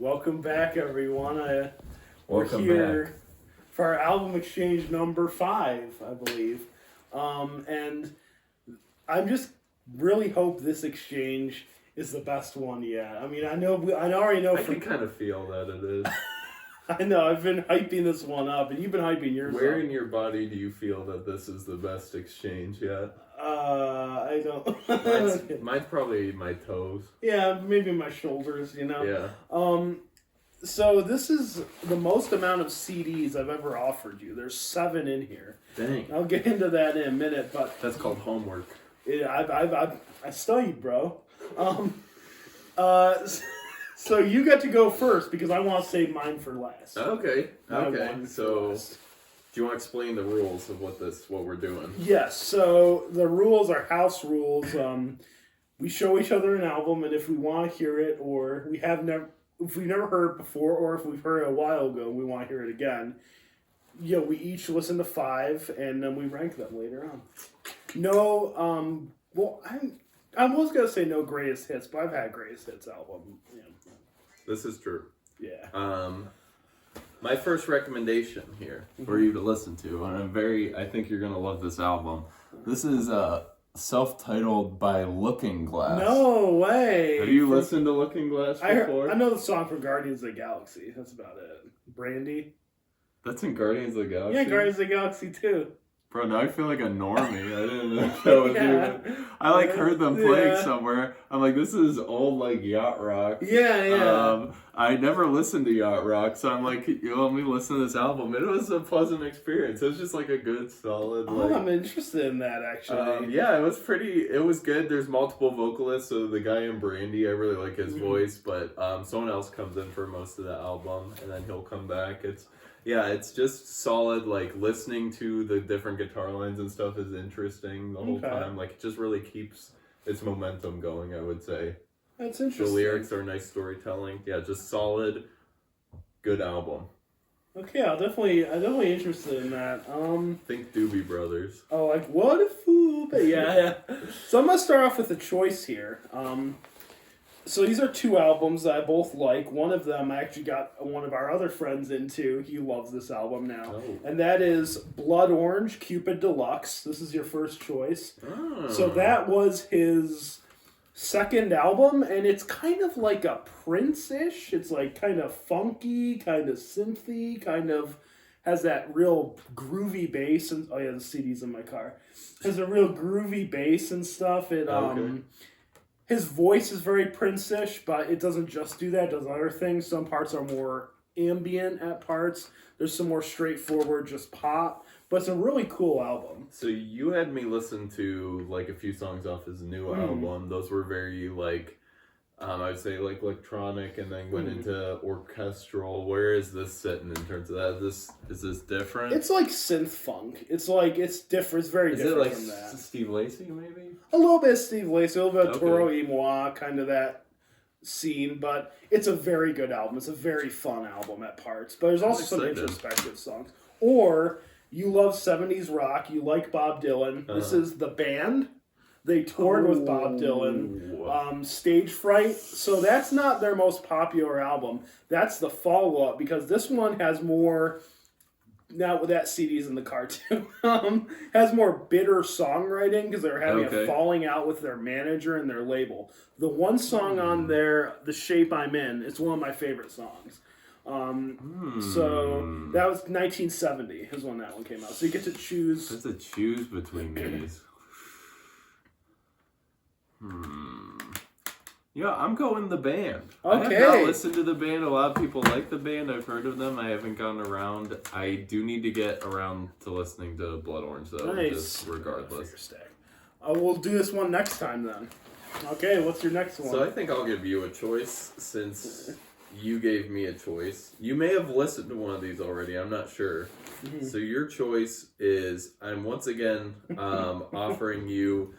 Welcome back, everyone. Welcome We're here back. for our album exchange number 5, I believe. And I just really hope this exchange is the best one yet. I mean, I already know. I can kind of feel that it is. I know. I've been hyping this one up, and you've been hyping yours Where up. in your body do you feel that this is the best exchange yet? I don't. Mine's probably my toes. Yeah, maybe my shoulders. Yeah. So this is the most amount of CDs I've ever offered you. There's 7 in here. Dang. I'll get into that in a minute, but That's called homework. I studied, bro. So you get to go first because I want to save mine for last. Okay. My Okay. one for So, last. do you want to explain the rules of what we're doing? Yes. So the rules are house rules. We show each other an album, and if we want to hear it, or if we've never heard it before, or if we've heard it a while ago, and we want to hear it again. We each listen to 5, and then we rank them later on. No, well, I was gonna say no greatest hits, but I've had greatest hits album. Yeah. This is true. Yeah. My first recommendation here for you to listen to, and I think you're gonna love this album. This is self-titled by Looking Glass. No way. Have you listened to Looking Glass before? I know the song from Guardians of the Galaxy. That's about it. Brandy. That's in Guardians of the Galaxy? Yeah, Guardians of the Galaxy too. Bro, now I feel like a normie. I didn't know that was even... I heard them playing somewhere. I'm like, this is old, yacht rock. Yeah. I never listened to yacht rock, so I'm like, let me listen to this album. It was a pleasant experience. It was just a good, solid... I'm interested in that, actually. Yeah, it was good. There's multiple vocalists, so the guy in Brandy, I really like his voice, but someone else comes in for most of the album, and then he'll come back. It's just solid, listening to the different guitar lines and stuff is interesting the whole time. It just really keeps its momentum going, I would say. That's interesting. The lyrics are nice storytelling. Yeah, just solid, good album. Okay, I'm definitely interested in that. Think Doobie Brothers. Oh, what a fool. But yeah. So I'm going to start off with a choice here. So these are 2 albums that I both like. One of them I actually got one of our other friends into. He loves this album now. Oh. And that is Blood Orange, Cupid Deluxe. This is your first choice. Oh. So that was his second album, and it's kind of like a Prince-ish. It's kind of funky, kind of synthy, kind of has that real groovy bass. And oh yeah, the CD's in my car. Has a real groovy bass and stuff. His voice is very Prince-ish, but it doesn't just do that. It does other things. Some parts are more ambient at parts. There's some more straightforward, just pop. But it's a really cool album. So you had me listen to a few songs off his new album. Those were very I would say electronic, and then went into orchestral. Where is this sitting in terms of that? Is this different? It's synth funk. It's different. It's very different from that. Steve Lacy maybe? A little bit of Steve Lacy, a little bit of Toro y Moi, kind of that scene, but it's a very good album. It's a very fun album at parts, but there's also some introspective songs. Or you love 70s rock, you like Bob Dylan. This is The Band. They toured with Bob Dylan. Stage Fright. So that's not their most popular album. That's the follow-up, because this one has more... Now with that CD's in the car too. Has more bitter songwriting because they're having a falling out with their manager and their label. The one song on there, "The Shape I'm In," it's one of my favorite songs. So that was 1970 is when that one came out. So you get to choose. That's a choose between these. Yeah, I'm going The Band. Okay. I have not listened to The Band. A lot of people like The Band. I've heard of them. I haven't gotten around. I do need to get around to listening to Blood Orange, though, just regardless. We'll do this one next time, then. Okay, what's your next one? So I think I'll give you a choice, since you gave me a choice. You may have listened to one of these already. I'm not sure. So your choice is, I'm once again offering you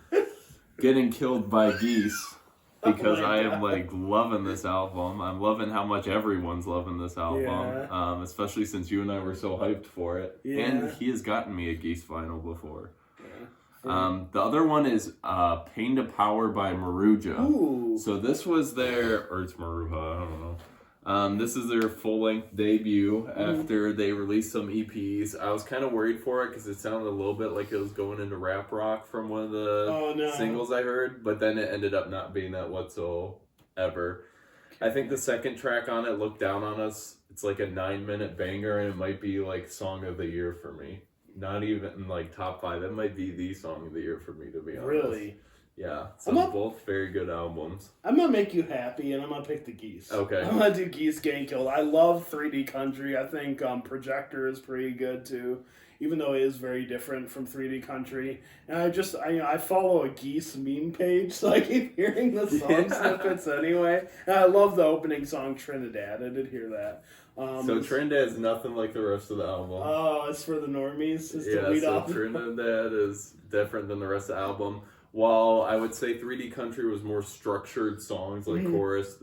Getting Killed by Geese. Because I am loving this album. I'm loving how much everyone's loving this album, especially since you and I were so hyped for it. Yeah. And he has gotten me a Geese vinyl before. Yeah. The other one is Pain to Power by Maruja. Ooh. So this was or it's Maruja, I don't know. This is their full-length debut after they released some EPs. I was kind of worried for it because it sounded a little bit like it was going into rap rock from one of the singles I heard, but then it ended up not being that whatsoever. I think the second track on it, Look Down on Us, it's like a 9-minute banger, and it might be like song of the year for me. Not even like top 5. It might be the song of the year for me, to be honest. Really? Yeah, so both very good albums. I'm going to make you happy, and I'm going to pick the Geese. Okay. I'm going to do Geese Getting Killed. I love 3D Country. I think Projector is pretty good, too, even though it is very different from 3D Country. And I follow a Geese meme page, so I keep hearing the song snippets anyway. And I love the opening song, Trinidad. I did hear that. So Trinidad is nothing like the rest of the album. Oh, it's for the normies? Trinidad is different than the rest of the album. While I would say 3D Country was more structured songs, like chorus,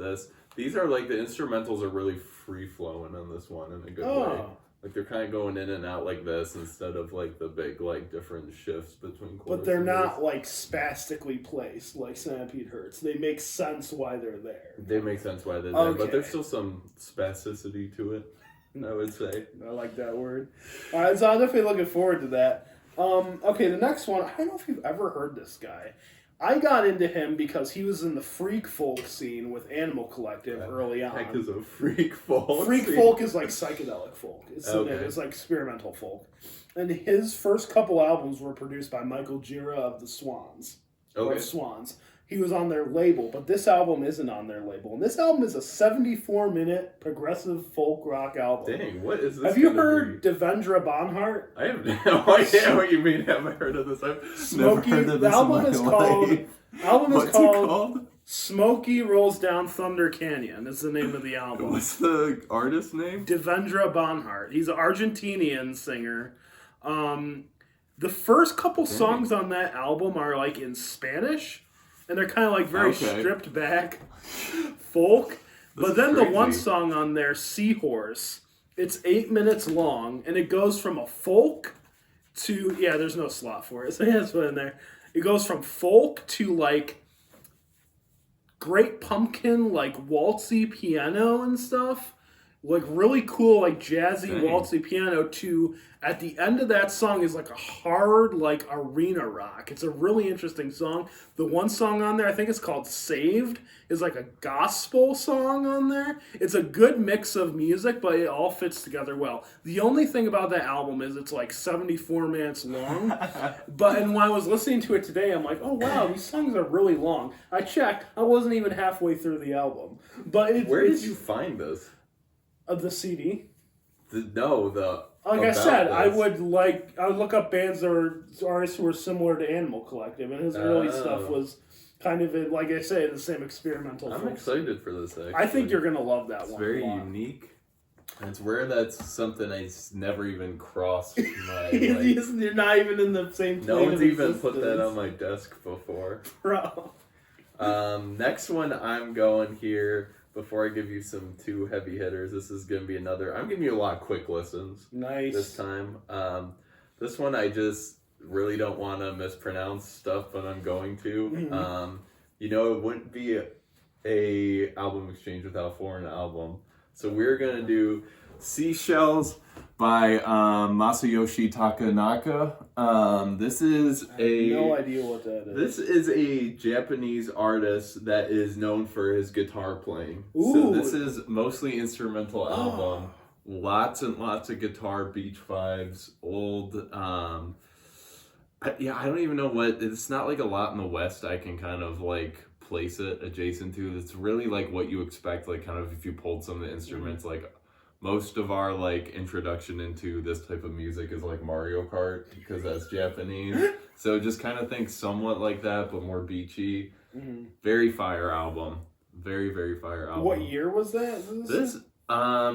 these are like the instrumentals are really free-flowing on this one in a good way. Like they're kind of going in and out like this instead of like the big like different shifts between chorus. But they're not like spastically placed like Stampede Hurts. They make sense why they're there. They make sense why they're there, but there's still some spasticity to it, I would say. I like that word. All right, so I'm definitely looking forward to that. Okay, the next one, I don't know if you've ever heard this guy. I got into him because he was in the freak folk scene with Animal Collective early on. Heck is a freak folk. Freak folk is like psychedelic folk. It's like experimental folk. And his first couple albums were produced by Michael Gira of the Swans. Or Swans. He was on their label, but this album isn't on their label. And this album is a 74-minute progressive folk rock album. Dang, what is this? Have you heard Devendra Banhart? I have no idea what you mean. Have I heard of this? I've never heard of this. The album is called Smokey Rolls Down Thunder Canyon is the name of the album. What's the artist name? Devendra Banhart. He's an Argentinian singer. The first couple songs on that album are like in Spanish. And they're kind of like very stripped back folk. But then the one song on there, Seahorse, it's 8 minutes long. And it goes from a folk to, there's no slot for it. So that's put in there. It goes from folk to like Great Pumpkin, like waltzy piano and stuff. Like really cool, like jazzy, waltzy piano to, at the end of that song is like a hard, like arena rock. It's a really interesting song. The one song on there, I think it's called Saved, is like a gospel song on there. It's a good mix of music, but it all fits together well. The only thing about that album is it's like 74 minutes long. And when I was listening to it today, I'm like, oh wow, these songs are really long. I checked, I wasn't even halfway through the album. But where did you find this? Of the CD. Like I said, I would look up bands that were artists who were similar to Animal Collective, and his early stuff was kind of, like I say, the same experimental. I'm excited for this. Actually, I think you're gonna love that one. It's very unique. And it's rare that's something I never even crossed my. You're not even in the same. No one's even put that on my desk before. Bro. Next one I'm going here. Before I give you some 2 heavy hitters, this is going to be another. I'm giving you a lot of quick listens. Nice. This time. This one I just really don't want to mispronounce stuff, but I'm going to. Mm-hmm. It wouldn't be a album exchange without a foreign album. So we're going to do Seashells by Masayoshi Takanaka. This is I have no idea what that is. This is a Japanese artist that is known for his guitar playing. Ooh. So this is mostly instrumental album. Lots and lots of guitar beach vibes. Old. I don't even know what. It's not like a lot in the West I can kind of like place it adjacent to. It's really like what you expect. Like kind of if you pulled some of the instruments like. Most of our like introduction into this type of music is like Mario Kart because that's Japanese. So just kind of think somewhat like that, but more beachy. Mm-hmm. Very fire album. Very, very fire album. What year was that?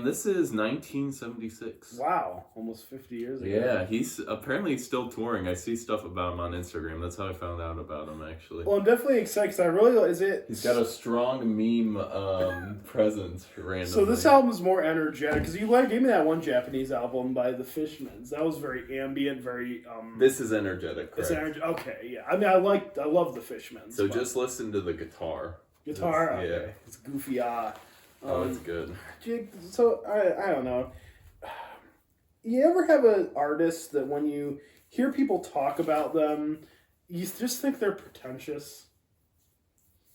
This is 1976. Wow, almost 50 years ago. Yeah, he's apparently still touring. I see stuff about him on Instagram. That's how I found out about him, actually. Well, I'm definitely excited because I really He's got a strong meme presence randomly. So this album's more energetic because you gave me that one Japanese album by the Fishmans. That was very ambient, very. This is energetic. Correct? Okay, yeah. I mean, I love the Fishmans. So just listen to the guitar. Okay. Yeah, it's goofy. Oh, it's good. So, I don't know. You ever have an artist that when you hear people talk about them, you just think they're pretentious?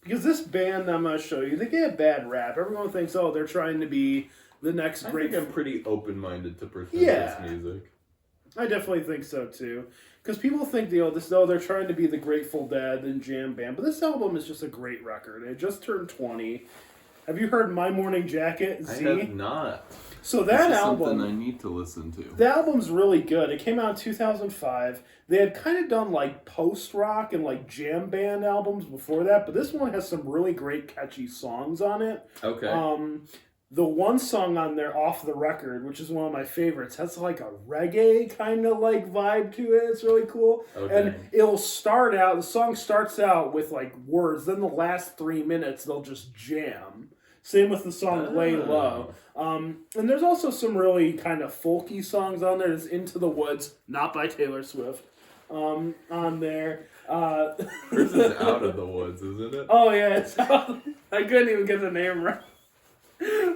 Because this band I'm going to show you, they get a bad rap. Everyone thinks, oh, they're trying to be the next great... I think I'm pretty open-minded to pretentious music. I definitely think so, too. Because people think, they're trying to be the Grateful Dead and jam band. But this album is just a great record. It just turned 20. Have you heard My Morning Jacket, Z? I have not. So that album... something I need to listen to. The album's really good. It came out in 2005. They had kind of done like post-rock and like jam band albums before that, but this one has some really great catchy songs on it. Okay. The one song on there, Off the Record, which is one of my favorites, has like a reggae kind of like vibe to it. It's really cool. Okay. And the song starts out with like words, then the last 3 minutes they'll just jam. Same with the song Lay Low. And there's also some really kind of folky songs on there. There's Into the Woods, not by Taylor Swift, on there. Hers is Out of the Woods, isn't it? Oh, yeah. It's I couldn't even get the name right.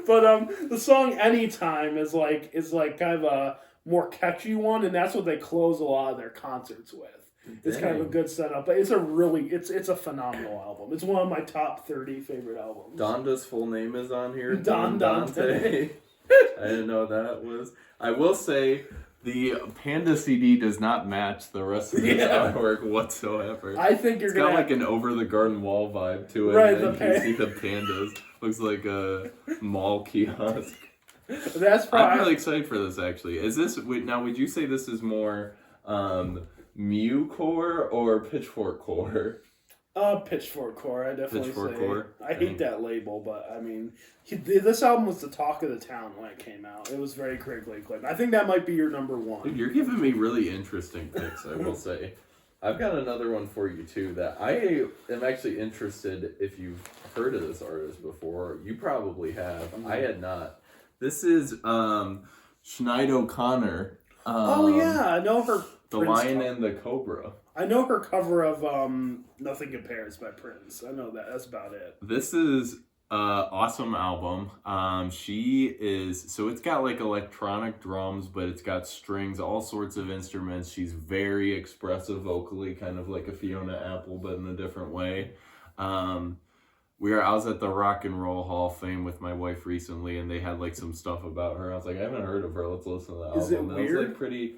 But the song Anytime is like kind of a more catchy one, and that's what they close a lot of their concerts with. It's kind of a good setup, but it's a phenomenal album. It's one of my top 30 favorite albums. Donda's full name is on here. Don Dante. I didn't know that was. I will say the Panda CD does not match the rest of this artwork whatsoever. I think it's got like an over the garden wall vibe to it. Right, and you see the pandas. Looks like a mall kiosk. That's probably. I'm really excited for this. Actually, is this now? Would you say this is more Mew-core or Pitchfork-core? Pitchfork-core, I definitely Pitchfork-core. I hate that label, but I mean, this album was the talk of the town when it came out. It was very critically acclaimed. I think that might be your number one. Dude, you're giving me really interesting picks, I will say. I've got another one for you, too, that I am actually interested if you've heard of this artist before. You probably have. I had not. This is Sinead O'Connor. I know her. The Lion and the Cobra. I know her cover of Nothing Compares by Prince. I know that. That's about it. This is awesome album. So it's got like electronic drums, but it's got strings, all sorts of instruments. She's very expressive vocally, kind of like a Fiona Apple, but in a different way. I was at the Rock and Roll Hall of Fame with my wife recently, and they had like some stuff about her. I was like, I haven't heard of her. Let's listen to the album. Is it weird? It was like pretty.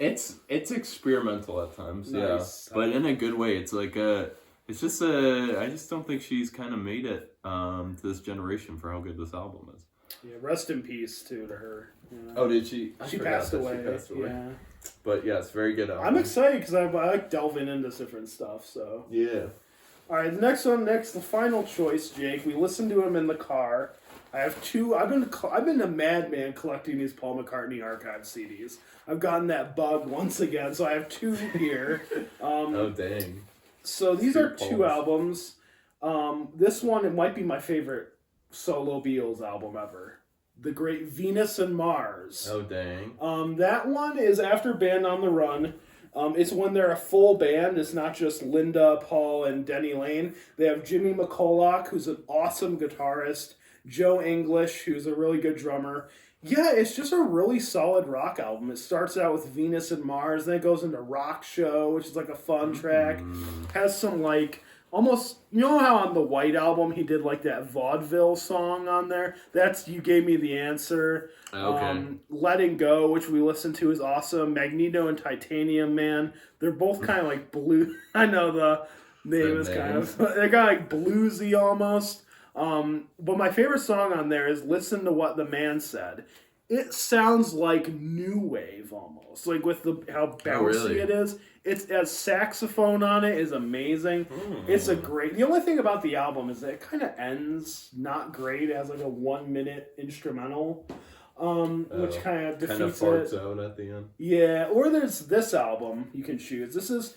It's experimental at times, nice. But in a good way. It's like I just don't think she's kind of made it to this generation for how good this album is. Yeah, rest in peace too to her. Yeah. Oh, did she? She passed away. Yeah. But yeah, it's very good album. I'm excited because I like delving into different stuff. So yeah. All right, the final choice, Jake. We listened to him in the car. I have two. I've been a madman collecting these Paul McCartney archive CDs. I've gotten that bug once again, so I have two here. Oh dang! So these are two albums. This one, it might be my favorite solo Beatles album ever. The Great Venus and Mars. Oh dang! That one is after Band on the Run. It's when they're a full band. It's not just Linda, Paul, and Denny Lane. They have Jimmy McCulloch, who's an awesome guitarist. Joe English, who's a really good drummer. Yeah, it's just a really solid rock album. It starts out with Venus and Mars, then it goes into Rock Show, which is like a fun track. Has some like, almost, you know how on the White Album he did like that vaudeville song on there? That's You Gave Me the Answer. Okay. Letting Go, which we listened to, is awesome. Magneto and Titanium Man. They're both kind of like blue. I know the name is kind of, they're kind of like bluesy almost. But my favorite song on there is Listen to What the Man Said. It sounds like new wave almost, like with how bouncy it is. It's as saxophone on it is amazing. It's the only thing about the album is that it kind of ends not great. It has like a 1 minute instrumental, which kind of defeats farts out at the end. Yeah, or there's this album you can choose. This is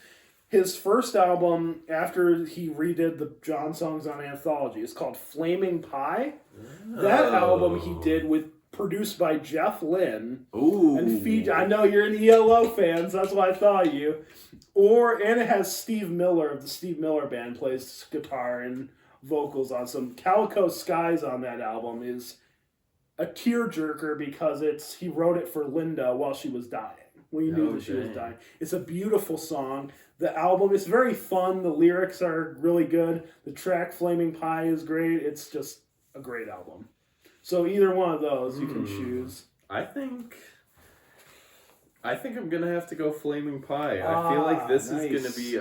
his first album after he redid the John songs on Anthology. It's called Flaming Pie. That album he did produced by Jeff Lynne. Ooh. And I know you're an ELO fans, that's why I thought of you. And it has Steve Miller of the Steve Miller Band plays guitar and vocals on some Calico Skies on that album is a tearjerker because he wrote it for Linda while she was dying. We knew that she was dying. It's a beautiful song. The album is very fun. The lyrics are really good. The track Flaming Pie is great. It's just a great album. So either one of those you can choose. I think I'm gonna have to go Flaming Pie. I feel like this is gonna be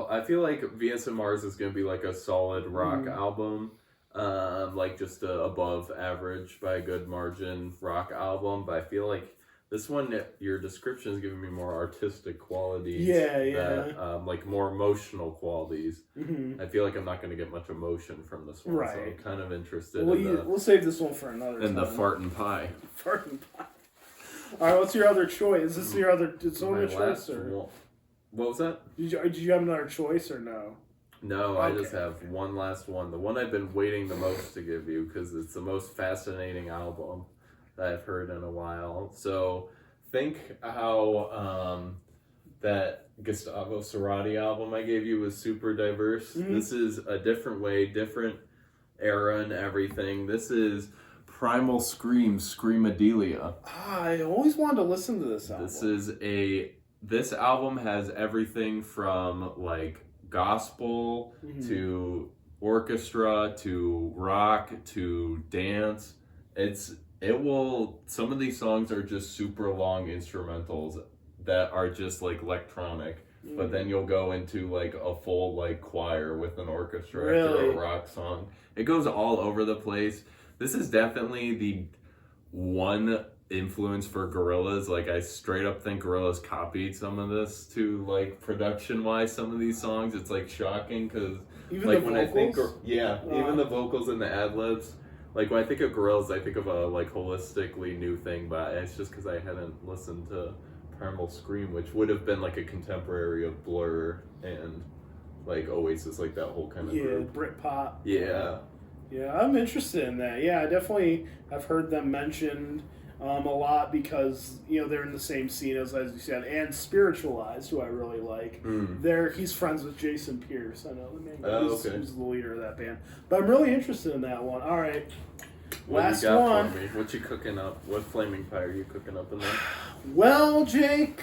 I feel like Venus and Mars is gonna be like a solid rock album, like just a above average by a good margin rock album. But I feel like this one, your description is giving me more artistic qualities. That, like more emotional qualities. I feel like I'm not going to get much emotion from this one. Right. So I'm kind of interested we'll save this one for another time. In the Fartin' Pie. Fartin' Pie. All right, what's your other choice? Is this your other choice? Or? What was that? Did you have another choice or no? No, okay. I just have one last one. The one I've been waiting the most to give you because it's the most fascinating album that I've heard in a while. So think how that Gustavo Cerati album I gave you was super diverse. This is a different way, different era and everything. This is Primal Scream, Screamadelia. I always wanted to listen to this album. This album has everything from like gospel to orchestra to rock to dance. Some of these songs are just super long instrumentals that are just like electronic, but then you'll go into like a full like choir with an orchestra after a rock song. It goes all over the place. This is definitely the one influence for Gorillaz. Like I straight up think Gorillaz copied some of this to like production wise. Some of these songs, it's like shocking because like when I think even the vocals and the ad libs. Like, when I think of Gorillaz, I think of a, like, holistically new thing, but it's just because I hadn't listened to Primal Scream, which would have been, like, a contemporary of Blur and, like, Oasis, like, that whole kind of group. Britpop. Yeah. Yeah, I'm interested in that. Yeah, I've heard them mentioned a lot because, they're in the same scene as you said, and Spiritualized, who I really like. He's friends with Jason Pierce. I know the name. Who's the leader of that band. But I'm really interested in that one. All right. Last one. For me? What you cooking up? What Flaming Pie are you cooking up in there? Well, Jake.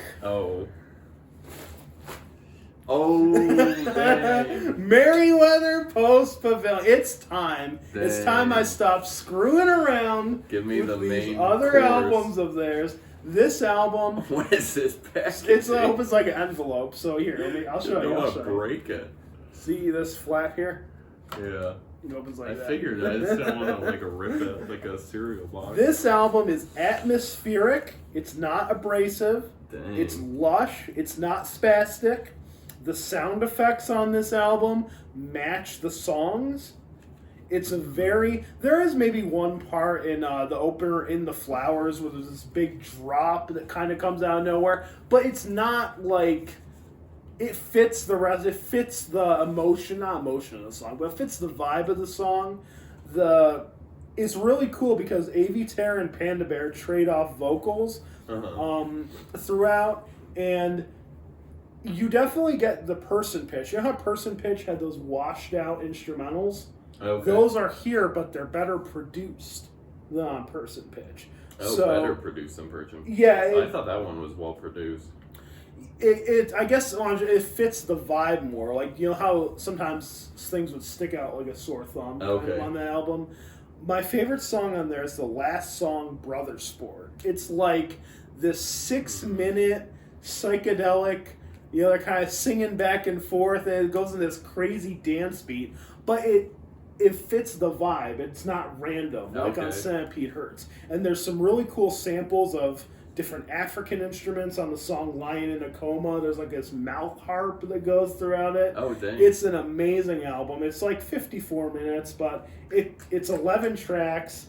Merriweather Post Pavilion. It's time. Dang. It's time I stop screwing around. Give me the main these other albums of theirs. This album. What is this package? It's like an envelope. So here, I'll show you. I'll break it. See this flap here? Yeah. It opens like that. I figured. I just didn't want to rip it like a cereal box. This album is atmospheric. It's not abrasive. Dang. It's lush. It's not spastic. The sound effects on this album match the songs. There is maybe one part in the opener in the Flowers where there's this big drop that kind of comes out of nowhere, but it's not like, it fits the rest, it fits the not emotion of the song, but it fits the vibe of the song. It's really cool because Avi Terra and Panda Bear trade off vocals throughout, and you definitely get the Person Pitch. You know how Person Pitch had those washed out instrumentals? Okay. Those are here, but they're better produced than on Person Pitch. Better produced than Person Pitch. Yeah. I thought that one was well produced. I guess it fits the vibe more. Like, you know how sometimes things would stick out like a sore thumb on the album? My favorite song on there is the last song, Brother Sport. It's like this 6-minute psychedelic, they're kind of singing back and forth, and it goes in this crazy dance beat, but it fits the vibe. It's not random, like on Centipede Hurts. And there's some really cool samples of different African instruments on the song Lion in a Coma. There's like this mouth harp that goes throughout it. Oh, dang. It's an amazing album. It's like 54 minutes, but it's 11 tracks.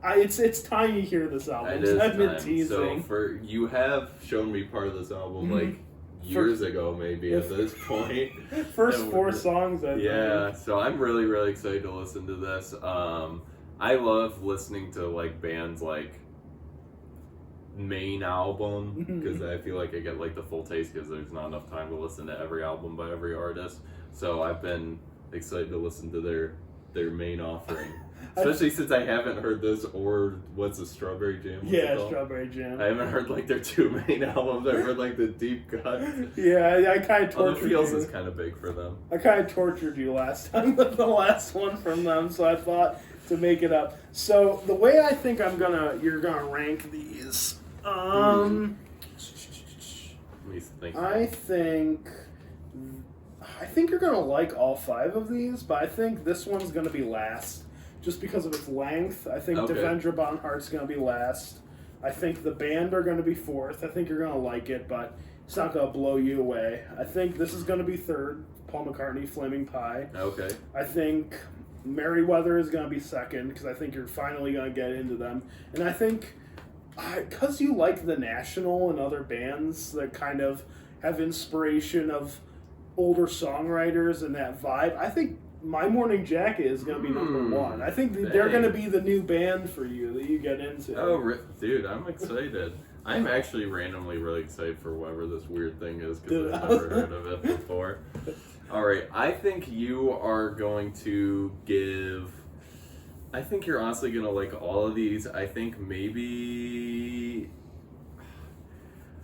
It's time you hear this album. I've been teasing. So you have shown me part of this album, like, years ago maybe at this point. First 4 songs, I think. Yeah, so I'm really, really excited to listen to this. I love listening to like bands like main album because I feel like I get like the full taste because there's not enough time to listen to every album by every artist. So I've been excited to listen to their their main offering. Especially since I haven't heard this or what's the Strawberry Jam? Yeah, Strawberry Jam. I haven't heard like their two main albums. I've heard like the Deep Cut. Yeah, I kind of tortured you. The Feels is kind of big for them. I kind of tortured you last time with the last one from them, so I thought to make it up. So the way I think you're gonna rank these. Let me think. I think you're gonna like all 5 of these, but I think this one's gonna be last. Just because of its length, I think Devendra Banhart's going to be last. I think the band are going to be 4th. I think you're going to like it, but it's not going to blow you away. I think this is going to be 3rd, Paul McCartney, Flaming Pie. Okay. I think Merryweather is going to be 2nd, because I think you're finally going to get into them. And I think, because you like The National and other bands that kind of have inspiration of older songwriters and that vibe, I think My Morning Jacket is going to be number 1. I think they're going to be the new band for you that you get into. Oh, dude, I'm excited. I'm actually randomly really excited for whatever this weird thing is because I've never heard of it before. All right, I think you are going to give... I think you're honestly going to like all of these. I think maybe...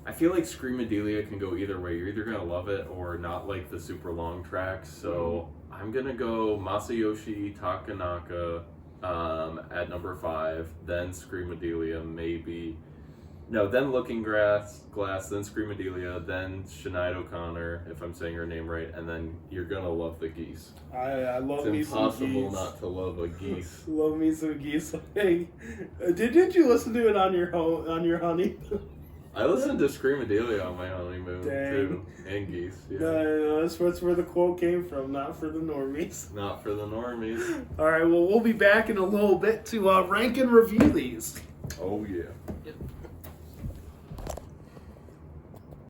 I feel like Screamadelia can go either way. You're either going to love it or not like the super long tracks. So I'm going to go Masayoshi Takanaka at number 5, then Screamadelia, maybe. No, then Looking Glass, then Screamadelia, then Sinead O'Connor, if I'm saying her name right, and then you're going to love the Geese. I love me some Geese. It's impossible not to love a Geese. Love me some Geese. Hey, did you listen to it on your honeymoon? I listened to Screamadelia on my honeymoon, too. And Geese, yeah. No, that's where the quote came from, not for the normies. Not for the normies. All right, well, we'll be back in a little bit to rank and review these. Oh, yeah. Yep.